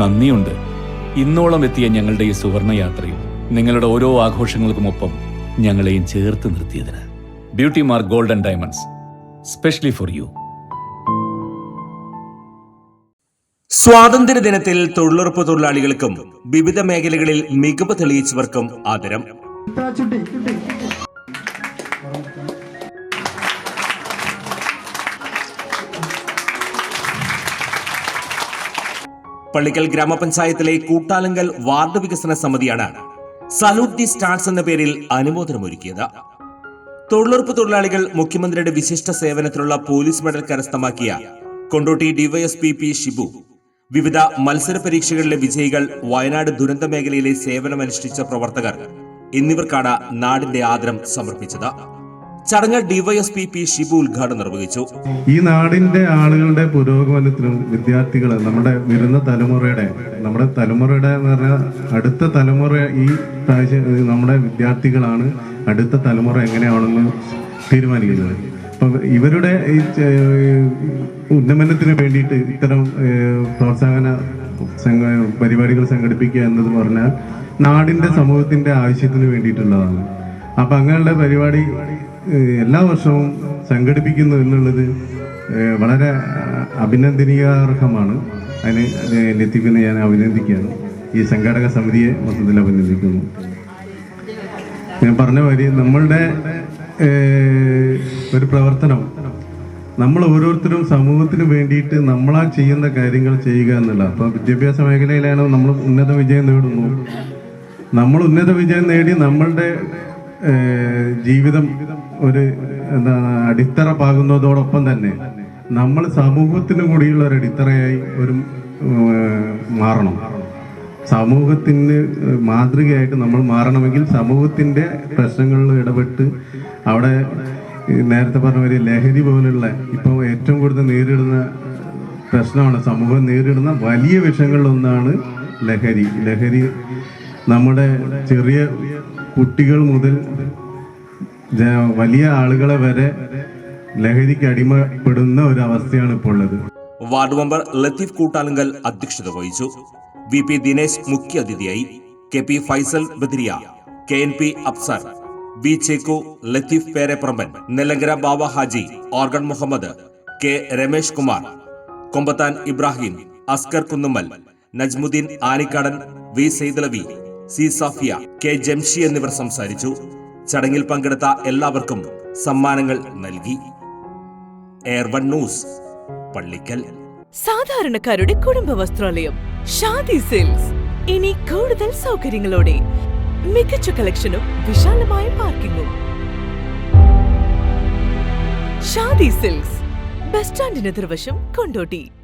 നന്ദിയുണ്ട്. ഇന്നോളം എത്തിയ ഞങ്ങളുടെ ഈ സുവർണയാത്രയിൽ നിങ്ങളുടെ ഓരോ ആഘോഷങ്ങൾക്കുമൊപ്പം ഞങ്ങളെയും ചേർത്ത് നിർത്തിയതിന്. Beauty Mark Gold and Diamonds, specially for you. സ്വാതന്ത്ര്യദിനത്തിൽ തൊഴിലുറപ്പ് തൊഴിലാളികൾക്കും വിവിധ മേഖലകളിൽ മികവ് തെളിയിച്ചവർക്കും ആദരം. പള്ളിക്കൽ ഗ്രാമപഞ്ചായത്തിലെ കൂട്ടാലങ്കൽ വാർഡ് വികസന സമിതിയാണ് സല്യൂട്ട് ദി സ്റ്റാർസ് എന്ന പേരിൽ അനുമോദനമൊരുക്കിയത്. തൊഴിലുറപ്പ് തൊഴിലാളികൾ മുഖ്യമന്ത്രിയുടെ വിശിഷ്ട സേവനത്തിനുള്ള പോലീസ് മെഡൽ കരസ്ഥമാക്കിയ കൊണ്ടോട്ടി ഡിവൈഎസ്പി പി ഷിബു, വിവിധ മത്സര പരീക്ഷകളിലെ വിജയികൾ, വയനാട് ദുരന്ത മേഖലയിലെ സേവനമനുഷ്ഠിച്ച പ്രവർത്തകർ എന്നിവർക്കാണ് നാടിന്റെ ആദരം സമർപ്പിച്ചത്. ചടങ്ങ് ഡിവൈഎസ്പി പി ഷിബു ഉദ്ഘാടനം നിർവഹിച്ചു. ഈ നാടിന്റെ ആളുകളുടെ പുരോഗമനത്തിനും വിദ്യാർത്ഥികൾ, നമ്മുടെ വരുന്ന തലമുറയുടെ എന്ന് പറഞ്ഞാൽ അടുത്ത തലമുറ, ഈ നമ്മുടെ വിദ്യാർത്ഥികളാണ് അടുത്ത തലമുറ എങ്ങനെയാണെന്ന് തീരുമാനിക്കുന്നത്. അപ്പൊ ഇവരുടെ ഈ ഉന്നമനത്തിന് വേണ്ടിയിട്ട് ഇത്തരം പ്രോത്സാഹന പരിപാടികൾ സംഘടിപ്പിക്കുക എന്നത് പറഞ്ഞാൽ നാടിന്റെ സമൂഹത്തിന്റെ ആവശ്യത്തിന് വേണ്ടിയിട്ടുള്ളതാണ്. അപ്പൊ അങ്ങനെയുള്ള പരിപാടി എല്ലാ വർഷവും സംഘടിപ്പിക്കുന്നു എന്നുള്ളത് വളരെ അഭിനന്ദനീയാർഹമാണ്. അതിന് ലത്തീഫിനെ ഞാൻ അഭിനന്ദിക്കുകയാണ്. ഈ സംഘാടക സമിതിയെ മൊത്തത്തിൽ അഭിനന്ദിക്കുന്നു. ഞാൻ പറഞ്ഞ മാതിരി നമ്മളുടെ ഒരു പ്രവർത്തനം, നമ്മൾ ഓരോരുത്തരും സമൂഹത്തിന് വേണ്ടിയിട്ട് നമ്മളാ ചെയ്യുന്ന കാര്യങ്ങൾ ചെയ്യുക എന്നുള്ള. അപ്പോൾ വിദ്യാഭ്യാസ മേഖലയിലാണ് നമ്മൾ ഉന്നത വിജയം നേടുന്നു. നമ്മൾ ഉന്നത വിജയം നേടി നമ്മളുടെ ജീവിതം ഒരു അടിത്തറ പാകുന്നതോടൊപ്പം തന്നെ നമ്മൾ സമൂഹത്തിന് കൂടിയുള്ള ഒരു അടിത്തറയായി മാറണം. സമൂഹത്തിന് മാതൃകയായിട്ട് നമ്മൾ മാറണമെങ്കിൽ സമൂഹത്തിന്റെ പ്രശ്നങ്ങളിൽ ഇടപെട്ട് അവിടെ നേരത്തെ പറഞ്ഞ ഒരു ലഹരി പോലുള്ള ഇപ്പോൾ ഏറ്റവും കൂടുതൽ നേരിടുന്ന പ്രശ്നമാണ്, സമൂഹം നേരിടുന്ന വലിയ വിഷയങ്ങളിലൊന്നാണ് ലഹരി. നമ്മുടെ ചെറിയ കുട്ടികൾ മുതൽ വലിയ ആളുകളെ വരെ ലഹരിക്ക് അടിമപ്പെടുന്ന ഒരു അവസ്ഥയാണ് ഇപ്പോൾ ഉള്ളത്. വാർഡ് മെമ്പർ ലത്തീഫ് കൂട്ടാലങ്കൽ അധ്യക്ഷത വഹിച്ചു. വി പി ദിനേശ് മുഖ്യാതിഥിയായി. K P Faisal Badriya, K N P Afsar, B Cheku, Latheef Pereparamban, Nellankara Baba Haji, ഓർഗൺ Muhammad, K Ramesh Kumar, Kombathan Ibrahim, Askar Kunnummal, Najmudheen Anikkadan, V Saidalavi, C Safiya, K Jamshi എന്നിവർ സംസാരിച്ചു. ചടങ്ങിൽ പങ്കെടുത്ത എല്ലാവർക്കും സമ്മാനങ്ങൾ നൽകി. Air One News, Pallikkal. സാധാരണക്കാരുടെ കുടുംബ വസ്ത്രാലയം ഷാദി സിൽക്സ് ഇനി കൂടുതൽ സൗകര്യങ്ങളോടെ മികച്ച കളക്ഷനും വിശാലമായ പാർക്കിംഗും. ഷാദി സിൽക്സ്, ബസ് സ്റ്റാൻഡിന് എതിർവശം, കൊണ്ടോട്ടി.